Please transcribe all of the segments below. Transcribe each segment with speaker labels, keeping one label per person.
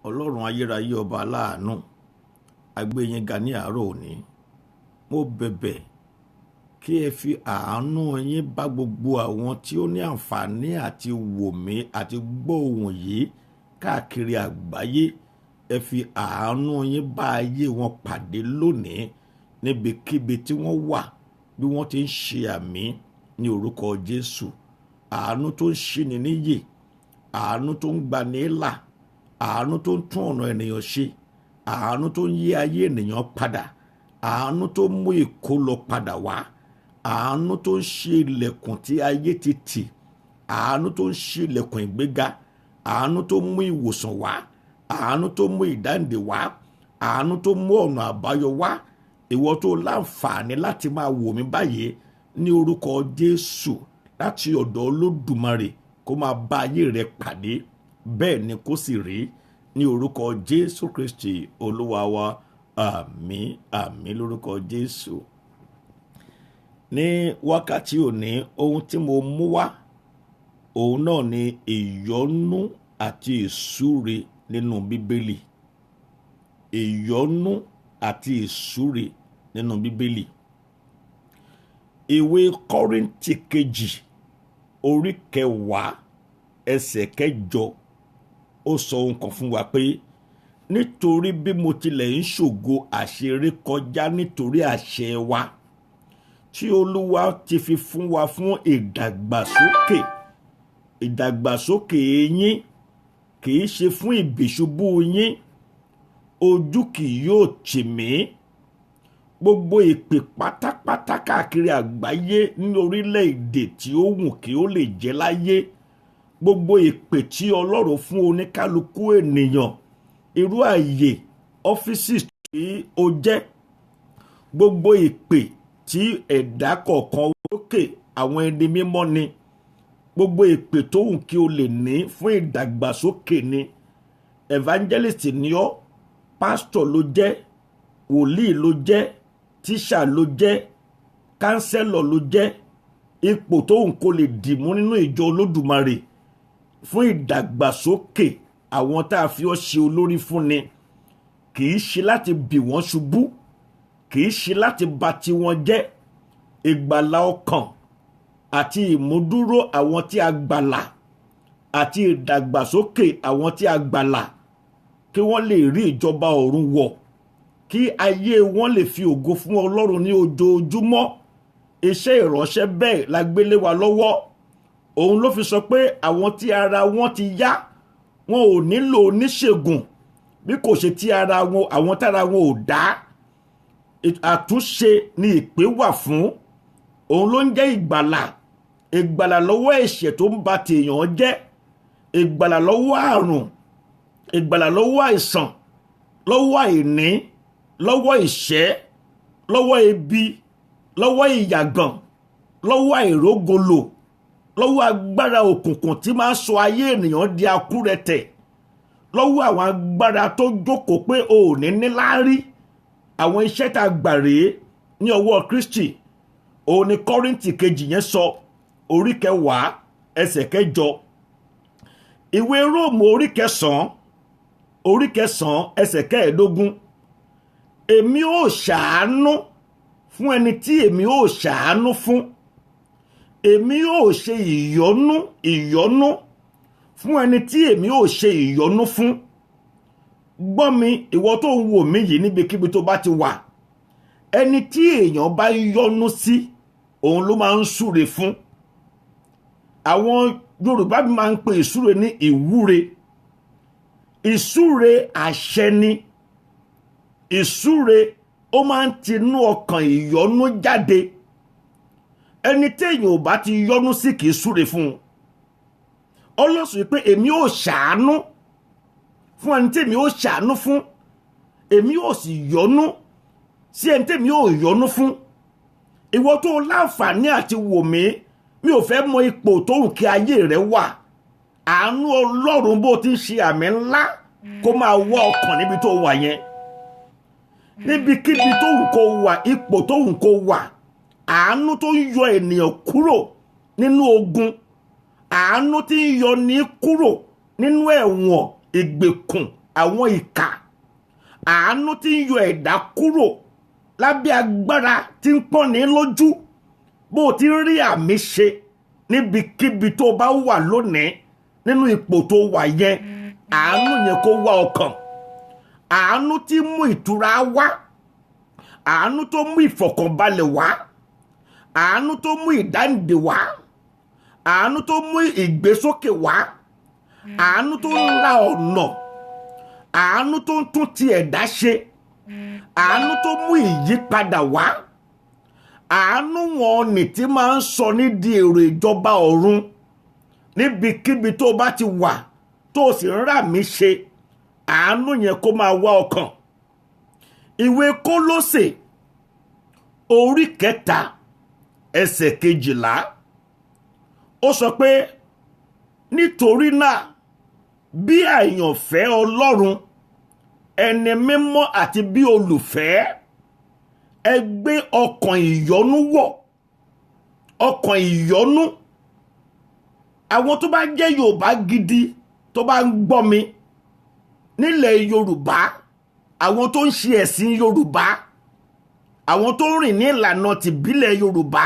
Speaker 1: Ọlọ́run ayérayé ọba aláàánú, agbéyín ga ní àárọ̀ òní. Mo bẹ̀bẹ̀ kí ẹ fi àánú yín bá gbogbo àwọn tí ó ní àǹfààní àti wò mí àti gbọ́ ohùn yìí káàkiri àgbáyé. Ẹ fi àánú yín bá ayé wọn pàdé lónìí níbikíbi tí wọ́n wà bí wọ́n ti ń ṣe àmì ní orúkọ Jésù. Àánú tó ń ṣíni níyè, àánú tó ń gbani là, àánú tó ń tún ọ̀nà ènìyàn ṣe, àánú tó ń yí ayé ènìyàn padà, àánú tó mú ìkólọ padà wá, àánú tó ń ṣí ilẹ̀kùn tí ayé ti tì, àánú tó ń ṣí ilẹ̀kùn ìgbéga, àánú tó mú ìwòsàn wá, àánú tó mú ìdáǹdè wá, àánú tó mú ọ̀nà àbáyọ wá. Ìwọ tó láǹfààní láti máa wò mí báyìí ní orúkọ Jésù, láti ọ̀dọ̀ Olódùmarè kó máa bá ayé rẹ pàdé, bẹ́ẹ̀ ni kó sì rí ní orúkọ Jésù Kristi Olúwa wa. Àmín àmín lórúkọ Jésù. Ní wákàtí òní, ohun tí mo mú wá òun náà ni ìyọ́nú àti ìsúre nínú Bíbélì. Ìyọ́nú àti ìsúre nínú Bíbélì. Ìwé Kọ́ríńtì kejì orí 10 ẹsẹ̀ 8 ó sọ ohun kan fún wa pé nítorí bí mo tilẹ̀ ń ṣògo àṣeré kọjá nítorí àṣẹ wa tí Olúwa ti fi fún wa fún ìdàgbàsókè. Ìdàgbàsókè yín kì í ṣe fún ìbìṣubú yín. Ojú kì yóò tì mí. Gbogbo ìpè pátápátá káàkiri àgbáyé ní orílẹ̀-èdè tí ó wù kí ó lè jẹ́ láyé, gbogbo ìpè tí Ọlọ́run fún oníkálukú ènìyàn, irú ààyè ọ́fíìsì tí ó jẹ́, gbogbo ìpè tí ẹ̀dá kọ̀ọ̀kan lókè àwọn ẹni mímọ́ ni, gbogbo ìpè tó wù kí o lè ní fún ìdàgbàsókè ni. Evangelist ni ọ́, pastor ló jẹ́, wòlíì ló jẹ́, tíṣà ló jẹ́, kánsẹ́lọ̀ ló jẹ́, ipò tó wù kó lè dìmú nínú ìjọ Olódùmarè fún ìdàgbàsókè àwọn tá a fi ọ́ ṣe olórí fún ni. Kì í ṣe láti bì wọ́n ṣubú, kì í ṣe láti bà tiwọn jẹ́. Ìgbàlà ọkàn àti ìmúdúró àwọn tí a gbàlà àti ìdàgbàsókè àwọn tí a gbàlà, kí wọ́n lè rí ìjọba ọ̀run wọ̀, kí ayé wọn lè fi ògo fún Ọlọ́run ní ojoojúmọ́. Iṣẹ́ ìránṣẹ́ bẹ́ẹ̀ la gbélé wa lọ́wọ́. Òun ló fi sọ pé àwọn tí ara wọn ti yá wọn ò nílò oníṣègùn, bí kò ṣe tí ara wọn, àwọn tára wọn ò dá. Àtúnṣe ni ìpè wà fún. Òun ló ń jẹ́ ìgbàlà. Ìgbàlà lọ́wọ́ ẹ̀ṣẹ̀ tó ń ba tèèyàn jẹ́, ìgbàlà lọ́wọ́ àrùn, ìgbàlà lọ́wọ́ àìsàn, lọ́wọ́ àìní, lọ́wọ́ ìṣẹ́, lọ́wọ́ ebi, lọ́wọ́ ìyàgàn, lọ́wọ́ àìrógolo, lọ́wọ́ agbára òkùnkùn tí máa ń sọ ayé ènìyàn di akúrẹ̀tẹ̀, lọ́wọ́ àwọn agbára tó jókòó pé o ò ní níláárí. Àwọn iṣẹ́ tá a gbà rèé ní ọwọ́ Kristi. Òun ni Kọ́ríńtì kejì yẹn sọ, orí 10 ẹsẹ̀ 8. Ìwé Róòmù orí 9 ẹsẹ̀ 15. Èmi ó ṣàánú fún ẹni tí èmi ó ṣàánú fún. Èmi ó ṣe ìyọ́nú fún ẹni tí èmi ó ṣe ìyọ́nú fún. Gbọ́ mi, ìwọ tó ń wò mí yìí níbikíbi tó bá ti wà. Ẹni tí èèyàn bá yọ́nú sí, òun ló máa ń súre fún. Àwọn Yorùbá bí máa ń pè ìsúre ní ìwúre. Ìsúre àṣẹ ni. Ìsúre ó máa ń tinú ọkàn ìyọ́nú jáde. Ẹni tí èèyàn ò bá ti yọ́nú sí kì í súre fún un. Ọlọ́run sọ pé èmi ó ṣàánú fún ẹni tí èmi ó ṣàánú fún. Èmi ó sì yọ́nú sí ẹni tí èmi ó yọ́nú fún. Ìwọ tó láǹfààní àti wò mí, mi ò fẹ́ mọ ipò tó wù kí ayé rẹ wà. Àánú Ọlọ́run bó ti ń ṣe àmì ńlá kó máa wá ọkàn níbi tó wà yẹn. Níbikíbi tó wù kó wà, ipò tó wù kó wà, àánú tó ń yọ ènìyàn kúrò nínú ogun, àánú tí ń yọ ní kúrò nínú ẹ̀wọ̀n ìgbèkùn àwọn ìkà, àánú tí ń yọ ẹ̀dá kúrò lábẹ́ agbára tí ń pọ́n ní lójú. Bó o ti ń rí àmì ṣe níbikíbi tó bá wà lónìí nínú ipò tó wà yẹn, àánú yẹn kó wá ọkàn. Àánú tí mú ìtura wá, àánú tó mú ìfọ̀kànbalẹ̀ wá, àánú tó mú ìdáǹdè wá, àánú tó mú ìgbésókè wá, àánú tó ń la ọ̀nà, àánú tó ń tún ti ẹ̀dá ṣe, àánú tó mú ìyípadà wá, àánú wọn ni tí máa ń sọ ní di èrò ìjọba ọ̀run níbikíbi tó bá ti wà tó sì ń rà mí ṣe. Àánú yẹn kó máa wá ọkàn. Ìwé Kólósè orí 3 ẹsẹ̀ 12 ó sọ pé nítorí náà bí àyànfẹ́ Ọlọ́run ẹni mímọ́ àti bí olùfẹ́, ẹ gbé ọkàn ìyọ́nú wọ̀. Ọkàn ìyọ́nú. Àwọn tó bá jẹ́ Yorùbá gidi tó bá ń gbọ́ mi nílẹ̀ Yorùbá, àwọn tó ń ṣe ẹ̀sìn Yorùbá, àwọn tó ń rìn ní ìlànà tìbílẹ̀ Yorùbá,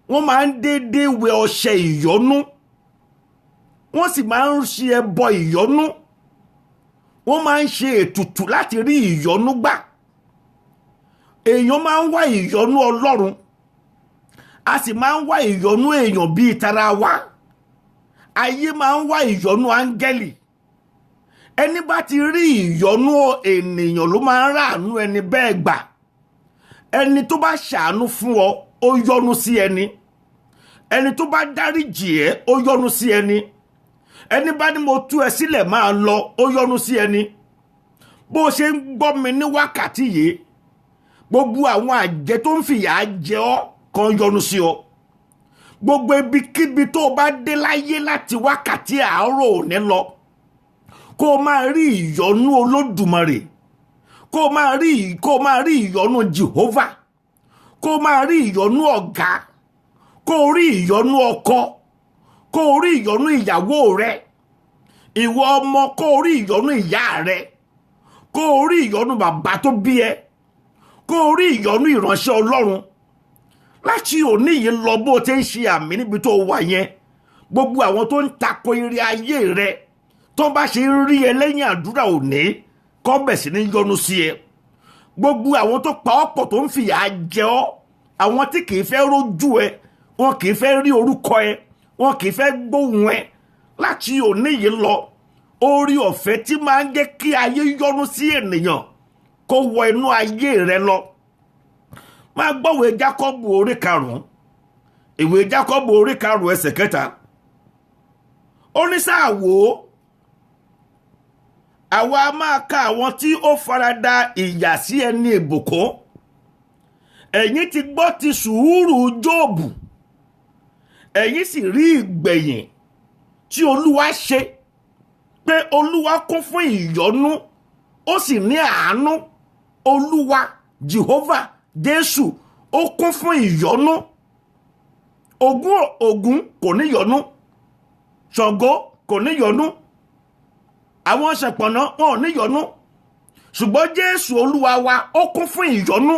Speaker 1: wọ́n máa ń déédéé wẹ ọṣẹ ìyọ́nú, wọ́n sì máa ń ṣe ẹbọ ìyọ́nú, wọ́n máa ń ṣe ètùtù láti rí ìyọ́nú gbà. Èèyàn máa ń wá ìyọ́nú Ọlọ́run, a sì máa ń wá ìyọ́nú èèyàn bíi tara wa. Ayé máa ń wá ìyọ́nú áńgẹ́lì. Ẹni bá ti rí ìyọ́nú ènìyàn ló máa ń ráàánú ẹni bẹ́ẹ̀ gbà. Ẹni tó bá ṣàánú fún ọ, ó yọ́nú sí ẹni. Ẹni tó bá dáríjì ẹ́, ó yọ́nú sí ẹni. Ẹni bá ní mo tú ẹ sílẹ̀ máa lọ, ó yọ́nú sí ẹni. Bó ṣe ń gbọ́ mi ní wákàtí yìí, gbogbo àwọn àjẹ́ tó ń fìyà jẹ ọ́ kan yọ́nú sí ọ. Gbogbo ibikíbi tó bá dé láyé láti wákàtí àárọ̀ òní lọ, kó o máa rí ìyọ́nú Olódùmarè, kó o máa rí ìyọ́nú Jehovah, kó o máa rí ìyọ́nú ọ̀gá, kó o rí ìyọ́nú ọkọ, kó o rí ìyọ́nú ìyàwó rẹ, ìwọ ọmọ kó o rí ìyọ́nú ìyá rẹ, kó o rí ìyọ́nú bàbá tó bí ẹ, kó o rí ìyọ́nú ìránṣẹ́ Ọlọ́run. Láti òní yìí lọ bó o ti ń ṣe àmì níbi tó wà yẹn, gbogbo àwọn tó ń tako ire ayé rẹ tó bá ṣe ń rí ẹ lẹ́yìn àdúrà òní, kó bẹ̀ sí ní yọ́nú sí ẹ. Gbogbo àwọn tó pa ọ́ pọ̀ tó ń fìyà jẹ ọ́, àwọn tí kìí fẹ́ rójú ẹ, wọn kìí fẹ́ rí orúkọ ẹ, wọn kìí fẹ́ gbóhùn ẹ, láti òní yìí lọ, orí ọ̀fẹ́ tí máa ń jẹ́ kí ayé yọ́nú sí ènìyàn kó wọ inú ayé rẹ lọ. Máa gbọ́wé Jákọ́bù orí 5, ìwé Jákọ́bù orí 5 ẹsẹ̀ 3. Ó ní sáà wò ó, àwa máa ka àwọn tí ó farada ìyà sí ẹni ìbùkún. Ẹ̀yin ti gbọ́ ti sùúrù Jóòbù, ẹ̀yin sì rí ìgbẹ̀yìn tí Olúwa ṣe, pé Olúwa kún fún ìyọ́nú, ó sì ní àánú. Olúwa Jehovah Jésù ó kún fún ìyọ́nú. Ògún kò ní yọ́nú, Ṣàngó kò ní yọ́nú, àwọn ṣẹ̀pọ̀nà wọn ò ní yọ́nú, ṣùgbọ́n Jésù Olúwa wa ó kún fún ìyọ́nú.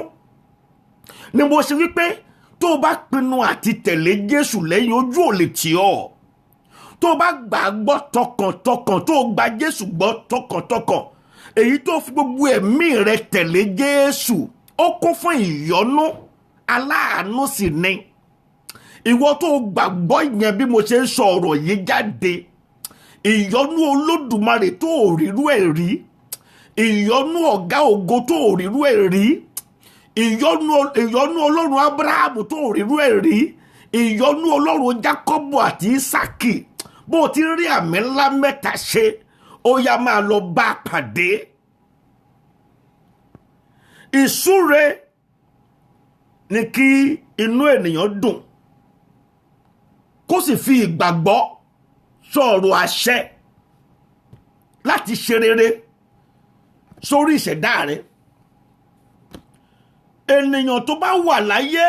Speaker 1: Ni mo ṣe wípé tó o bá pinnu àti tẹ̀lé Jésù lẹ́yìn, ojú ò lè tì ọ́. Tó o bá gbàgbọ́ tọkàntọkàn, tó o gba Jésù gbọ́ tọkàntọkàn, èyí tó fi gbogbo ẹ̀mí rẹ tẹ̀lé Jésù, ó kún fún ìyọ́nú, aláàánú sì ni. Ìwọ tó gbàgbọ́ yẹn bí mo ṣe ń sọ ọ̀rọ̀ yìí jáde, ìyọ́nú Olódùmarè tó rírú ẹ̀ rí, ìyọ́nú ọ̀gá ògo tó rírú ẹ̀ rí, ìyọ́nú Ọlọ́run Ábúráhámù tó rírú ẹ̀ rí, ìyọ́nú Ọlọ́run Jákọ́bù àti Ísákì, bó o ti rí àmì ńlá mẹ́ta ṣe, ó yá máa lọ bá a pàdé. Ìsúre ni kí inú ènìyàn dùn, kó sì fi ìgbàgbọ́ sọ̀rọ̀ àṣẹ láti ṣe rere sórí ìṣẹ̀dá rẹ̀. Ènìyàn tó bá wà láyé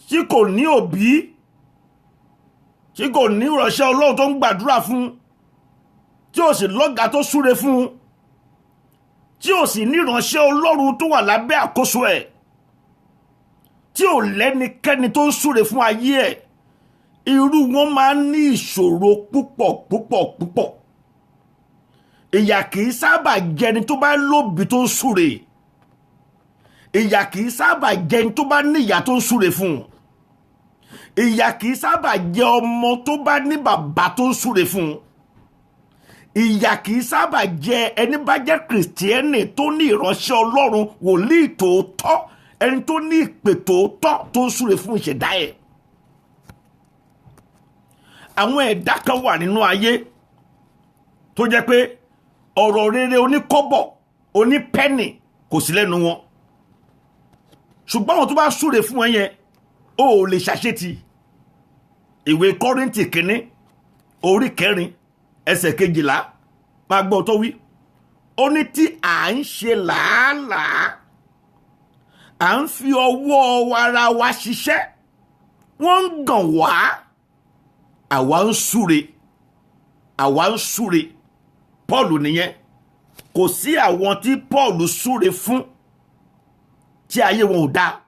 Speaker 1: tí kò ní òbí, tí kò ní ìránṣẹ́ Ọlọ́run tó ń gbàdúrà fún, tí ò sì lọ́gàá tó súre fún un, tí ò sì níránṣẹ́ Ọlọ́run tó wà lábẹ́ àkóso ẹ̀, tí ò lẹ́nikẹ́ni tó ń súre fún ayé ẹ̀, irú wọn máa ń ní ìṣòro púpọ̀. Ìyà kì í sábà jẹni tó bá lóbi tó ń súre. Ìyà kì í sábà jẹni tó bá ní ìyá tó ń súre fún. Ìyà kì í sábà jẹ ọmọ tó bá ní bàbá tó ń súre fún. Ìyà kì í sábà jẹ ẹni bá jẹ́ kìrìsìtẹ́nì tó ní ìránṣẹ́ Ọlọ́run, wòlíì tòótọ́, ẹni tó ní ìpè tòótọ́ tó ń súre fún ìṣẹ̀dá ẹ̀. Àwọn ẹ̀dá kan wà nínú ayé tó jẹ́ pé ọ̀rọ̀ rere oníkọ́bọ̀ onípẹ́nì kò sí lẹ́nu wọn, ṣùgbọ́n àwọn tó bá súre fún ẹ yẹn ó lè ṣàṣetì. Ìwé Kọ́ríńtì kínní orí 4 ẹsẹ̀ 12 máa gbọ́ tó wí. Ó ní tí à ń ṣe làálàá, à ń fi ọwọ́ ara wa ṣiṣẹ́, wọ́n ń gàn wá, àwa ń súre. Paul nìyẹn. Kò sí àwọn tí Paul súre fún tí ayé wọn ò dá.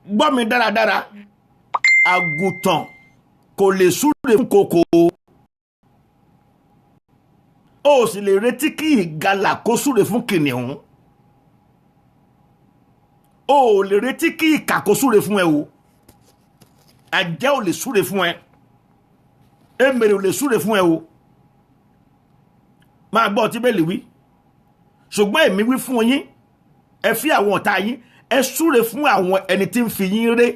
Speaker 1: Gbọ́ mi dáradára, àgùntàn kò lè súre fún kòkò. Ó sì lè retí kí ìgalà kó súre fún kìnìún. Ó lè retí kí ìkà kó súre fún ẹ o. Àjẹ́ ò lè súre fún ẹ. Èmèrè ò lè súre fún ẹ o. Máa gbọ́ tí bẹ́ẹ̀ lè wí. Ṣùgbọ́n èmi wí fún yín, ẹ fi àwọn ọ̀tá yín, ẹ súre fún àwọn ẹni tí ń fi yín ré.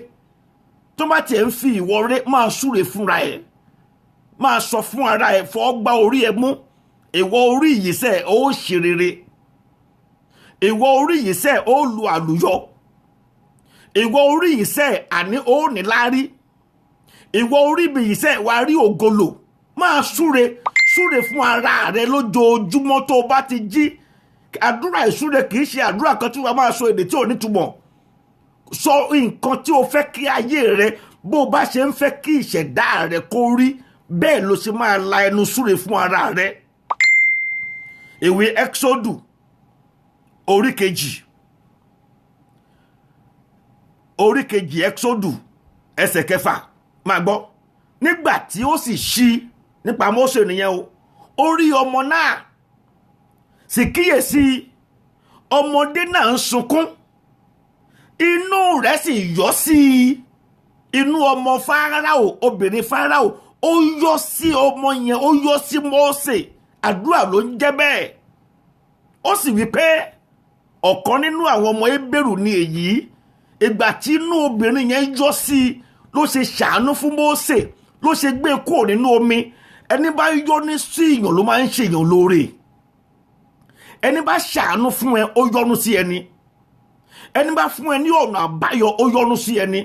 Speaker 1: Tó bá tiẹ̀ ń fi ìwọ ré, máa súre fúnra ẹ̀. Máa sọ fún ara ẹ̀, fọ́ gbá orí ẹ mú. Ìwọ orí yìí sẹ́ ó ṣe rere. Ìwọ orí yìí sẹ́ ó lu àlùyọ. Ìwọ orí yìí sẹ́ àní ó níláárí. Ìwọ orí mi yìí sẹ́ wà rí ògolo. Máa súre fún ara rẹ lójoojúmọ́ tó bá ti jí. Àdúrà ìsúre kìí ṣe àdúrà kan tí wọ́n máa sọ èdè tí ò nítumọ̀. Sọ nǹkan tí o fẹ́ kí ayé rẹ, bó bá ṣe ń fẹ́ kí ìṣẹ̀dá rẹ kó rí, bẹ́ẹ̀ ló ṣe máa la ẹnu súre fún ara rẹ. Ìwé Ẹ́kísódù orí 2 Ẹ́kísódù ẹsẹ̀ 6 máa gbọ́. Nígbà tí ó sì ṣí nípa Mósè nìyẹn o, ó rí ọmọ náà, sì kíyèsí ọmọdé náà ń sunkún, inú rẹ̀ sì yọ sí inú ọmọ Fáráò, obìnrin Fáráò, ó yọ sí ọmọ yẹn, ó yọ sí Mósè. Àdúrà ló ń jẹ́ bẹ́ẹ̀. Ó sì wí pé ọ̀kan nínú àwọn ọmọ Hébérù ni èyí. Ìgbà tí inú obìnrin yẹn yọ sí ló ṣe ṣàánú fún Mósè, ló ṣe gbé kúrò nínú omi. Ẹni bá yọ ní sí èèyàn ló máa ń ṣe èèyàn lóore. Ẹni bá ṣàánú fún ẹ, ó yọ́nú sí ẹni. Ẹni bá fún ẹ ní ọ̀nà àbáyọ, ó yọ́nú sí ẹni.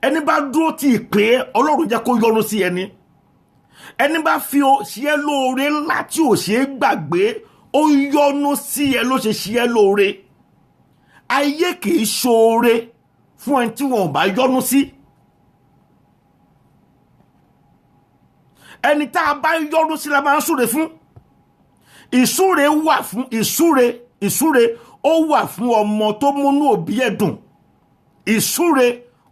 Speaker 1: Ẹni bá dúró ti ìpè Ọlọ́run jẹ́ kó yọ́nú sí ẹni. Ẹni bá fi ṣe ẹ́ lóore ńlá tí ò ṣe é gbàgbé, ó yọ́nú sí ẹ ló ṣe ṣe ẹ́ lóore. Ayé kì í ṣoore fún ẹni tí wọn ò bá yọ́nú sí. Ẹni tá a bá yọ́nú sí la máa ń súre fún. Ìsúre wà fún ìsúre ó wà fún ọmọ tó múnú òbí ẹ̀ dùn. Ìsúre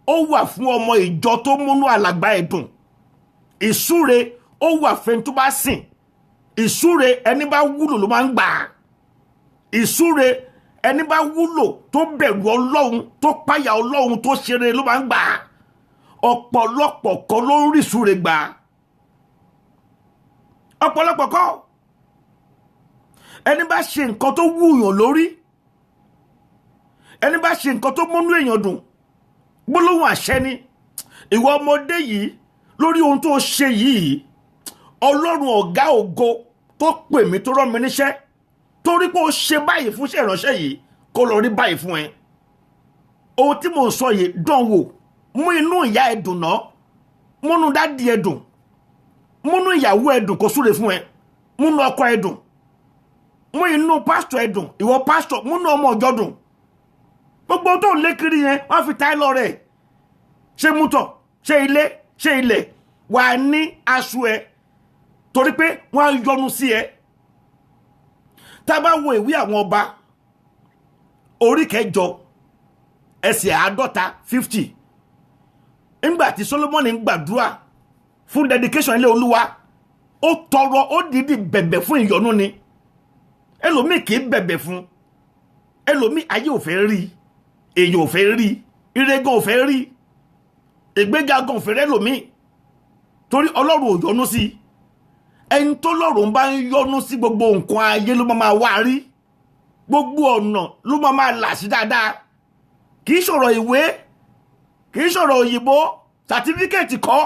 Speaker 1: ó wà fún ọmọ ìjọ tó múnú alàgbà ẹ̀ dùn. Ìsúre ó wà fẹ́ni tó bá sìn. Ìsúre ẹni bá wúlò ló máa ń gbà. Ìsúre ẹni bá wúlò tó bẹ̀rù Ọlọ́run, tó páyà Ọlọ́run, tó ṣeré ló máa ń gbà. Ọ̀pọ̀lọpọ̀ kan ló ń rí ìsúre gbà. Ọ̀pọ̀lọpọ̀ kan. Ẹni bá ṣe nǹkan tó wúyàn lórí, ẹni bá ṣe nǹkan tó múnú èèyàn dùn, gbólóhùn àṣẹ ni. Ìwọ ọmọdé yìí, lórí ohun tó ṣe yìí, Ọlọ́run ọ̀gá ògo tó pè mí, tó rán mi níṣẹ́, torí pé ó ṣe báyìí fún iṣẹ́ ìránṣẹ́ yìí, kó lọ rí báyìí fún ẹ. Ohun tí mò ń sọ yìí, dán wò, mú inú ìyá ẹ dùn náà, múnú dádì ẹ dùn, múnú ìyàwó ẹ dùn kó súre fún ẹ, múnú ọkọ ẹ dùn, mú inú pásítọ̀ ẹ dùn, ìwọ pásítọ̀, múnú ọmọ ọjọ́ dùn. Gbogbo tó ń lé kiri yẹn, wọ́n fi táì lọ rẹ̀. Ṣé mútọ̀, ṣé ilé, ṣé ilẹ̀, wà ní aṣọ ẹ, torí pé wọ́n á yọ́nú sí ẹ. Tá bá wo ìwé àwọn ọba orí 9 ẹsẹ̀ 50 nígbà tí Solomoni ń gbàdúrà fún dedication ilé Olúwa, ó tọrọ, ó dìídì bẹ̀bẹ̀ fún ìyọ́nú ni. Ẹlòmíì kì í bẹ̀bẹ̀ fún, ẹlòmíì ayé ò fẹ́ rí, èèyàn ò fẹ́ rí, ìrẹ́gàn ò fẹ́ rí, ìgbéga gan ò fẹ́ rẹ́ lòmíì, torí Ọlọ́run ò yọ́nú sí. Ẹni tó lọ́rùn bá ń yọ́nú sí gbogbo nǹkan ayé ló máa wá rí, gbogbo ọ̀nà ló máa là sí dáadáa. Kì í sọ̀rọ̀ ìwé, kì í sọ̀rọ̀ òyìnbó, certificate kọ́.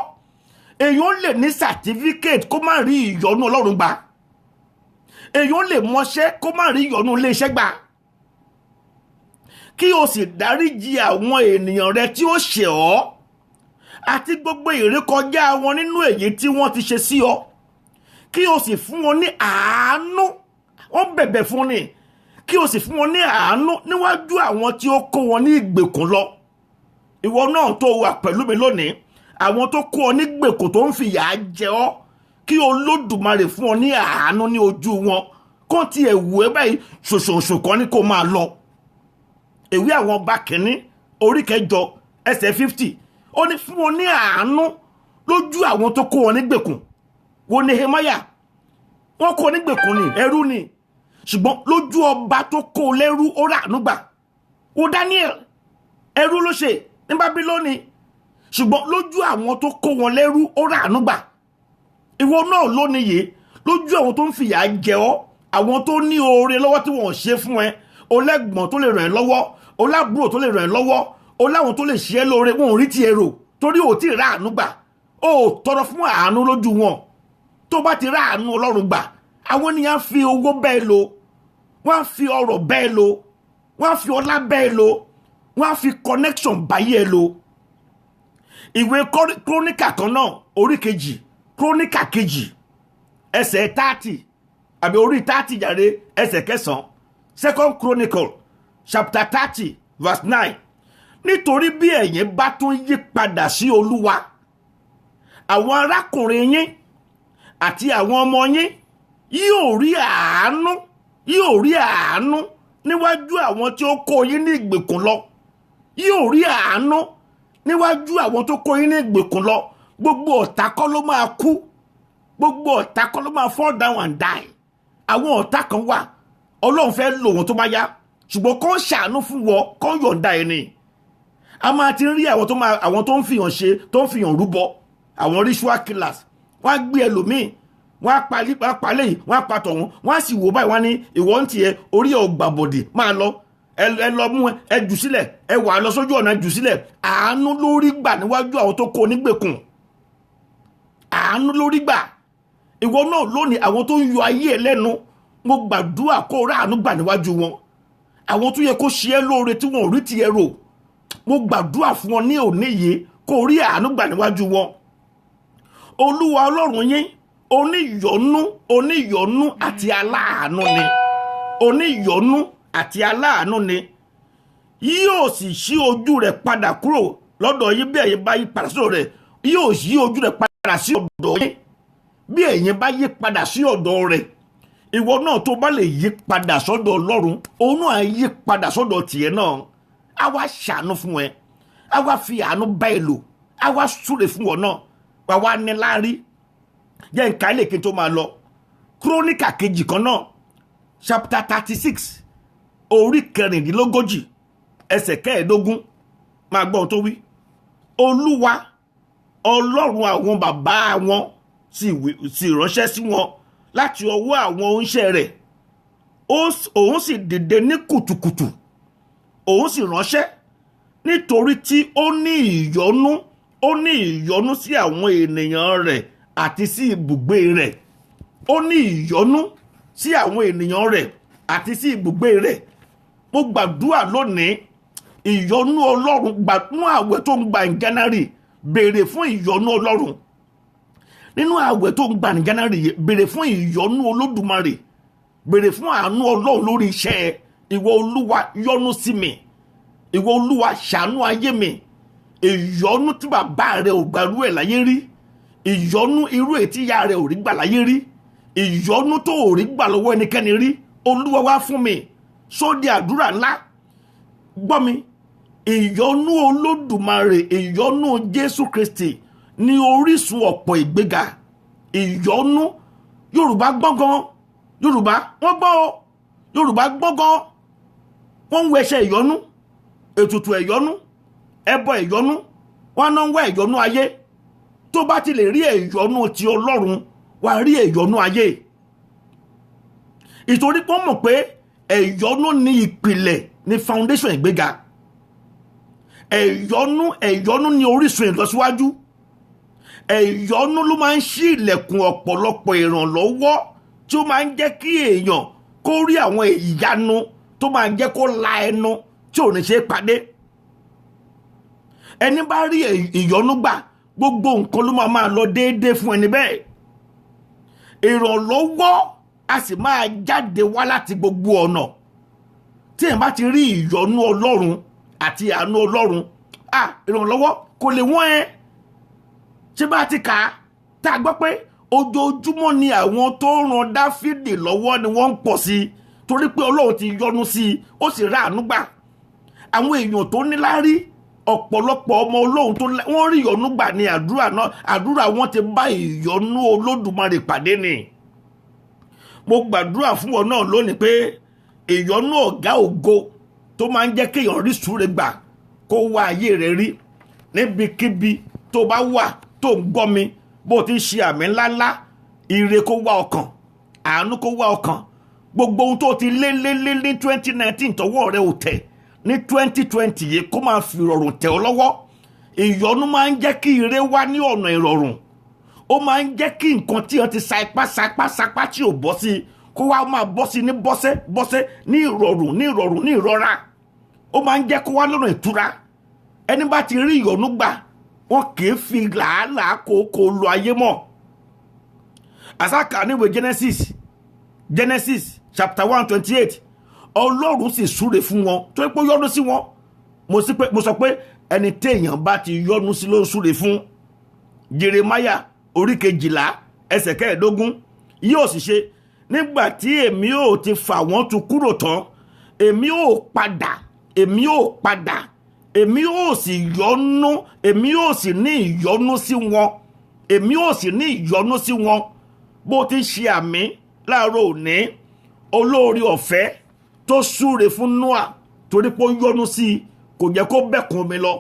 Speaker 1: Èèyàn lè ní certificate kó má rí ìyọ́nú Ọlọ́run gbà. Èèyàn lè mọṣẹ́ kó má rí ìyọ́nú ilé iṣẹ́ gbà. Kí o sì dáríjì àwọn ènìyàn rẹ tí ó ṣẹ̀ ọ́ àti gbogbo ìrékọjá wọn nínú èyí tí wọ́n ti ṣe sí ọ. Kí o sì fún wọn ní àánú, wọ́n bẹ̀bẹ̀ fún ni. Kí o sì fún wọn ní àánú níwájú àwọn tí ó kó wọn ní ìgbèkùn lọ. Ìwọ náà tó wà pẹ̀lú mi lónìí, àwọn tó kó ọ ní ìgbèkùn tó ń fìyà jẹ ọ́, kí Olódùmarè fún ọ ní àánú ní ojú wọn, kó ti ẹ̀wù ẹ báyìí ṣòṣòṣò kan ní kó máa lọ. Ìwé àwọn ọba kìíní orí 9 ẹsẹ̀ 50, ó ní fún wọn ní àánú lójú àwọn tó kó wọn ní ìgbèkùn. Wo Nehemiah, wọ́n kó ní ìgbèkùn ni, ẹrú ni, ṣùgbọ́n lójú ọba tó kó lẹ́rú ó rà àánú gbà. Wo Daniel, ẹrú ló ṣe ní Bábílónì, ṣùgbọ́n lójú àwọn tó kó wọn lẹ́rú ó rà àánú gbà. Ìwọ náà lónìí yìí, lójú àwọn tó ń fìyà jẹ ọ́, àwọn tó ní oore lọ́wọ́ tí wọ́n ṣe fún ẹ, olẹ́gbọ̀n tó lè ràn ẹ́ lọ́wọ́, olábùrò tó lè ràn ẹ́ lọ́wọ́, oláwọn tó lè ṣe ẹ́ lóore, wọn ò rí ti èrò torí ò tí ì rà àánú gbà. Ó tọrọ fún àánú lójú wọn. Tó bá ti rà àánú Ọlọ́run gbà, àwọn ènìyàn fi owó bẹ́ẹ̀ lò, wọ́n á fi ọrọ̀ bẹ́ẹ̀ lò, wọ́n á fi ọlá bẹ́ẹ̀ lò, wọ́n á fi connection báyé ẹ lò. Ìwé Króníkà kan náà orí 2, Króníkà 2 ẹsẹ̀ 30 àbí orí 30 jàre ẹsẹ̀ 9, 2 Chronicle chapter 30 verse 9. Nítorí bí ẹ̀yin bá tún yí padà sí Olúwa, àwọn arákùnrin yín àti àwọn ọmọ yín yóò rí àánú níwájú àwọn tí ó kó yín ní ìgbèkùn lọ. Yóò rí àánú níwájú àwọn tó kó yín ní ìgbèkùn lọ. Gbogbo ọ̀tá kọ́ ló máa kú, gbogbo ọ̀tá kọ́ ló máa fall down and die. Àwọn ọ̀tá kan wà, Ọlọ́run fẹ́ lò wọ́n tó bá yá, ṣùgbọ́n kó ṣàánú fún wọn, kó yọ̀ǹda ẹni. A máa ti rí àwọn tó ń fìyàn ṣe, tó ń fìyàn rúbọ, àwọn ritual killers. Wọ́n á gbé ẹlòmíì, wọ́n á palẹ̀ yìí, wọ́n á patọ̀ wọn, wọ́n á sì wò báyìí, wọ́n á ní ìwọ ń tiẹ̀ orí ọgbàbọ̀dì máa lọ, ẹ lọ mú ẹ jù sílẹ̀, ẹ wà lọ sójú ọ̀nà jù sílẹ̀. Àánú lórí gbà níwájú àwọn tó kó nígbèkùn. Àánú lórí gbà. Ìwọ náà lónìí, àwọn tó ń yọ ayé ẹ lẹ́nu, mo gbàdúrà kó rà àánú gbà níwájú wọn. Àwọn tó yẹ kó ṣe ẹ́ lóore tí wọn ò rí ti ẹ rò, mo gbàdúrà fún wọn ní òní yìí kó rí àánú gbà níwájú wọn. Olúwa Ọlọ́run yín oníyọ̀nú àti aláàánú ni, oníyọ̀nú àti aláàánú ni. Yóò sì ṣí ojú rẹ̀ padà kúrò lọ́dọ̀ yín bí ẹ̀yin bá yí padà sí ọ̀dọ̀ rẹ̀. Yóò ṣí ojú rẹ̀ padà sí ọ̀dọ̀ yín bí ẹ̀yin bá yí padà sí ọ̀dọ̀ rẹ̀. Ìwọ náà tó bá lè yí padà sọ́dọ̀ Ọlọ́run, òun náà yí padà sọ́dọ̀ tiẹ̀ náà. A wá ṣàánú fún ẹ, a wá fi àánú bá ẹ lò, a wá súre fún ọ náà, wà wá ní láárí. Jẹ́ nǹkan ilé kí n tó máa lọ. Króníkà 2 kan náà chapter 36 orí 14 ẹsẹ̀ 15 máa gbọ́ ohun tó wí. Olúwa Ọlọ́run àwọn bàbá wọn sì ránṣẹ́ sí wọn láti ọwọ́ àwọn oníṣẹ́ rẹ̀. Òun sì dìde ní kùtùkùtù, òun sì ránṣẹ́ nítorí tí ó ní ìyọ́nú sí àwọn ènìyàn rẹ̀ àti sí ibùgbé rẹ̀. Ó ní ìyọ́nú sí àwọn ènìyàn rẹ̀ àti sí ibùgbé rẹ̀. Mo gbàdúrà lónìí, ìyọ́nú Ọlọ́run, gbàdúrà àwẹ̀ tó ń gbà ní January, béèrè fún ìyọ́nú Ọlọ́run. Nínú àwẹ̀ tó ń gbà ní January yìí, béèrè fún ìyọ́nú Olódùmarè, béèrè fún àánú Ọlọ́run lórí iṣẹ́ ẹ. Ìwọ Olúwa yọ́nú sí mi, ìwọ Olúwa ṣàánú ayé mi. Ìyọ́nú tí bàbá rẹ ò gbàrú ẹ̀ láyé rí, ìyọ́nú irú ètí ìyá rẹ̀ ò rí gbà láyé rí, ìyọ́nú tó ò rí gbà lọ́wọ́ ẹnikẹ́ni rí, Olúwa wá fún mi. Sóde àdúrà ńlá, gbọ́ mi, ìyọ́nú Olódùmarè, ìyọ́nú Jésù Kristi ní orísun ọ̀pọ̀ ìgbéga. Ìyọ́nú Yorùbá gbọ́ngàn, Yorùbá wọ́n gbọ́ o, Yorùbá gbọ́ngàn, wọ́n ń wẹṣẹ ìyọ́nú, ètùtù ìyọ́nú, ẹbọ ìyọ́nú, wọ́n náà ń wá ìyọ́nú ayé. Tó bá ti lè rí ìyọ́nú ti Ọlọ́run, wà rí ìyọ́nú ayé. Ìtorí pé wọ́n mọ̀ pé ìyọ́nú ní ìpìlẹ̀, ní foundation ìgbéga. Ìyọ́nú ní orísun ìlọsíwájú. Ìyọ́nú ló máa ń ṣí ilẹ̀kùn ọ̀pọ̀lọpọ̀ ìrànlọ́wọ́ tí ó máa ń jẹ́ kí èèyàn kó rí àwọn ìyanu tó máa ń jẹ́ kó la ẹnu tí ò ní ṣe pàdé. Ẹni bá rí ìyọ́nú gbà, gbogbo nǹkan ló máa lọ déédéé fún ẹni bẹ́ẹ̀. Ìrànlọ́wọ́ a sì máa jáde wá láti gbogbo ọ̀nà. Tí èèyàn bá ti rí ìyọ́nú Ọlọ́run àti àánú Ọlọ́run, ìrànlọ́wọ́ kò lè wọ́n ẹ́. Ṣé bá ti kà á, tá a gbọ́ pé ojoojúmọ́ ni àwọn tó ran Dáfídì lọ́wọ́ ni wọ́n ń pọ̀ sí i, torí pé Ọlọ́run ti yọ́nú sí i, ó sì rà àánú gbà. Àwọn èèyàn tó níláárí, ọ̀pọ̀lọpọ̀ ọmọ Ọlọ́run tó wọ́n rí ìyọ́nú gbà ní àdúrà náà, àdúrà wọn ti bá ìyọ́nú Olódùmarè pàdé ni. Mo gbàdúrà fún ọ náà lónìí pé ìyọ́nú ọ̀gá ògo tó máa ń jẹ́ kéèyàn rí sùúrù gbà kó wá ayé rẹ̀ rí níbikíbi tó bá wà, tó ń gbọ́ mi, bó ti ń ṣe àmì ńláńlá, ire kó wá ọkàn, àánú kó wá ọkàn. Gbogbo ohun tó ti lé ní 2019 tọwọ́ rẹ̀ ò tẹ̀, ní 2020 yìí kó máa fi ìrọ̀rùn tẹ̀ ọ́ lọ́wọ́. Ìyọ́nú máa ń jẹ́ kí ire wá ní ọ̀nà ìrọ̀rùn. Ó máa ń jẹ́ kí nǹkan tí wọ́n ti sapá tí ò bọ́ sí kó wá máa bọ́ sí ní bọ́sẹ́ ní ìrọ̀rùn ní ìrọ̀ra. Ó máa ń jẹ́ kó wá lọ́nà ìtura. Ẹni bá ti rí ìyọ́nú gbà, wọn kì í fi làálàá kó lo ayé mọ́. Àsákà níwèé Genesis chapter 1:28, Ọlọ́run sì súre fún wọn tó pé yọ́nú sí wọn. Mo sọ pé ẹni téèyàn bá ti yọ́nú sí ló ń súre fún. Jeremiah orí 12 ẹsẹ̀ 15, yóò sì ṣe nígbà tí èmi ò ti fà wọ́n tu kúrò tán, èmi ò padà, èmi ò sì yọ́nú, èmi ò sì ní ìyọ́nú sí wọn, bó ti ṣe àmì láàárọ̀ òní. Olóore ọ̀fẹ́ tó súre fún Noah torí pé ó yọ́nú sí i, kò jẹ́ kó bẹ̀kún omi lọ.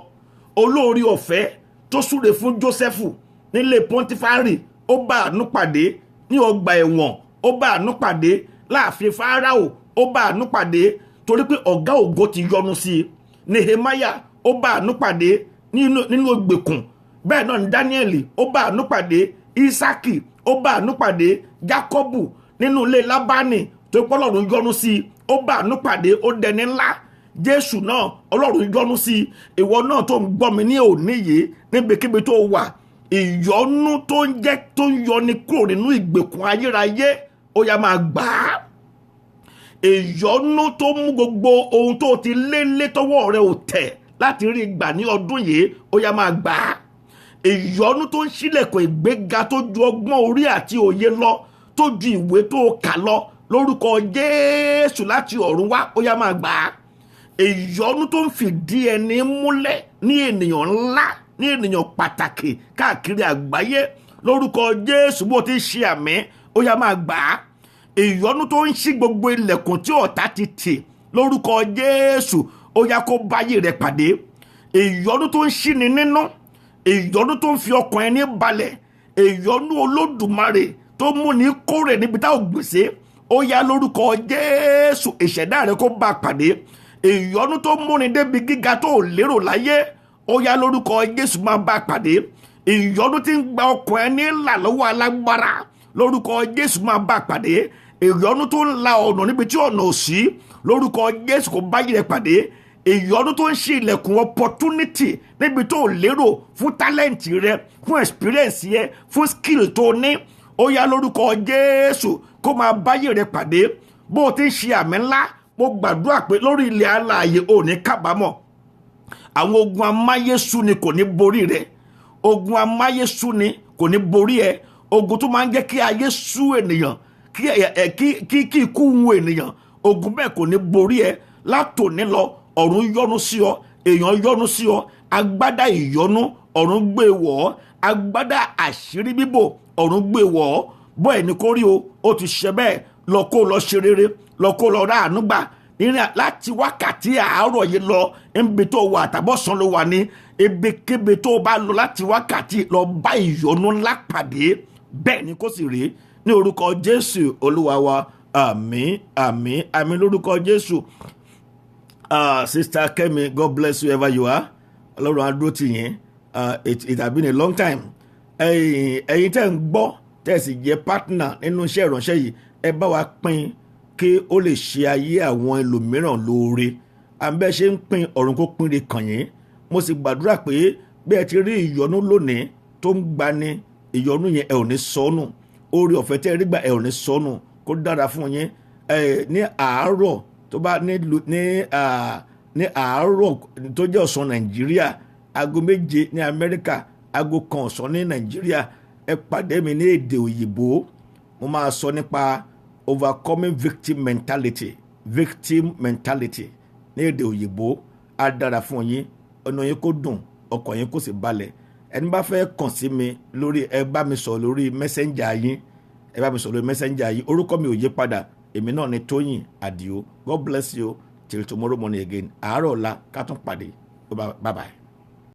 Speaker 1: Olóore ọ̀fẹ́ tó súre fún Jósẹ́fù nílé Pọ́ntífárì, ó bá àánú pàdé ní ọgbà ẹ̀wọ̀n, ó bá àánú pàdé láàfin Fáráò, ó bá àánú pàdé torí pé ọ̀gá ògo ti yọ́nú sí i. Nehemiah, ó bá àánú pàdé nínú ìgbèkùn. Bẹ́ẹ̀ náà ni Dáníẹ́lì, ó bá àánú pàdé. Ísákì, ó bá àánú pàdé. Jákọ́bù nínú ilé Lábánì tó pé Ọlọ́run yọ́nú sí i, ó bá àánú pàdé, ó dẹni ńlá. Jésù náà Ọlọ́run yọ́nú sí i. Ìwọ náà tó ń gbọ́ mi ní òní yìí, níbikíbi tó wà, ìyọ́nú tó ń yọni kúrò nínú ìgbèkùn ayérayé, ó yá máa gbà á. Ìyọ́nú tó mú gbogbo ohun tó ti lé tọwọ́ rẹ̀ ò tẹ̀ láti rí gbà ní ọdún yìí, ó yá máa gbà á. Ìyọ́nú tó ń ṣílẹ̀kùn ìgbéga tó ju ọgbọ́n orí àti òye lọ, tó ju ìwé tó kà lọ, lórúkọ Jésù láti ọ̀run wá, ó yá máa gbà á. Ìyọ́nú tó ń fìdí ẹni múlẹ̀ ní ènìyàn ńlá, ní ènìyàn pàtàkì káàkiri àgbáyé, lórúkọ Jésù bó ti ṣe àmì, ó yá máa gbà á. Ìyọ́nú tó ń ṣí gbogbo ilẹ̀kùn tí ọ̀tá ti tì, lórúkọ Jésù ó yá kó báyé rẹ̀ pàdé. Ìyọ́nú tó ń ṣí ni nínú, ìyọ́nú tó ń fi ọkàn ẹni balẹ̀, ìyọ́nú Olódùmarè tó mú ní kórè níbi tá ò gbèsè, ó yá lórúkọ Jésù ìṣẹ̀dá rẹ̀ kó bá pàdé. Ìyọ́nú tó múni débi gíga tó lérò láyé, ó yá lórúkọ Jésù máa bá pàdé. Ìyọ́nú tí ń gba ọkàn ẹni là lọ́wọ́ alágbára, lórúkọ Jésù máa bá pàdé. Ìyọ́nú tó ń la ọ̀nà níbi tí ọ̀nà ò sí, lórúkọ Jésù kó bá yìí rẹ̀ pàdé. Ìyọ́nú tó ń ṣí ilẹ̀kùn opportunity níbi tó lérò fún talent rẹ, fún experience yẹ, fún skill tó ní, ó yá lórúkọ Jésù kó máa bá yìí rẹ̀ pàdé. Bó o ti ń ṣe àmì ńlá, mo gbàdúrà pé lórí ilẹ̀ alààyè ò ní kábàámọ̀. Àwọn ogun amáyésú ni kò ní borí rẹ̀. Ogun amáyésú ni kò ní borí ẹ. Ogun tó máa ń jẹ́ kí ayé sú ènìyàn, kí ikú wu ènìyàn, ogun bẹ́ẹ̀ kò ní borí ẹ. Látòní lọ ọ̀run yọ́nú sí ọ, èèyàn yọ́nú sí ọ, agbádá ìyọ́nú ọ̀run gbé wọ̀ ọ́, agbádá àṣírí bíbò ọ̀run gbé wọ̀ ọ́. Bọ́ ẹ̀ ní kó rí o, ó ti ṣe bẹ́ẹ̀. Lọ kó lọ ṣe rere, lọ kó lọ rá àánú gbà láti wákàtí àárọ̀ yìí lọ. Níbi tó wà tàbọ̀sán ló wà ní ebekebe tó bá lọ láti wákàtí lọ bá ìyọ́nú ńlá pàdé. Bẹ́ẹ̀ ni kó sì rí ní orúkọ Jésù Olúwa wa. Àmín, àmín, àmín lórúkọ Jésù. Sister Kemi, God bless you wherever you are. Ọlọ́run á dúró tì yín. It has been a long time. Ẹ̀yin tẹ́ ń gbọ́ tẹ́ sì jẹ́ partner nínú iṣẹ́ ìránṣẹ́ yìí, ẹ bá wa pín kí ó lè ṣe ayé àwọn ẹlòmíràn lóore. Àbẹ́ ṣe ń pín ọ̀run kó pínre kàn yín. Mo sì gbàdúrà pé bí ẹ ti rí ìyọ́nú lónìí tó ń gbani, ìyọ́nú yẹn ẹ ò ní sọnù. Oore ọ̀fẹ́ tẹ́ rí gbà ẹ ò ní sọnù. Kó dára fún yín. Ní àárọ̀ tó bá ní àárọ̀ tó jẹ́ ọ̀sán Nàìjíríà, aago 7 ní Amẹ́ríkà, aago 1 ọ̀sán ní Nàìjíríà, ẹ pàdé mi ní èdè òyìnbó. Mo máa sọ nípa overcoming victim mentality ní èdè òyìnbó. Á dára fún yín, ọ̀nà yín kó dùn, ọkàn yín kó sì balẹ̀. Ẹni bá fẹ́ kàn sí mi lórí, ẹ bá mi sọ lórí messenger yín, orúkọ mi ò yí padà. Èmi náà ni Tóyìn Àdìó. God bless you till tomorrow morning again. Àárọ̀ ọ̀la ká tún pàdé. Bye bye.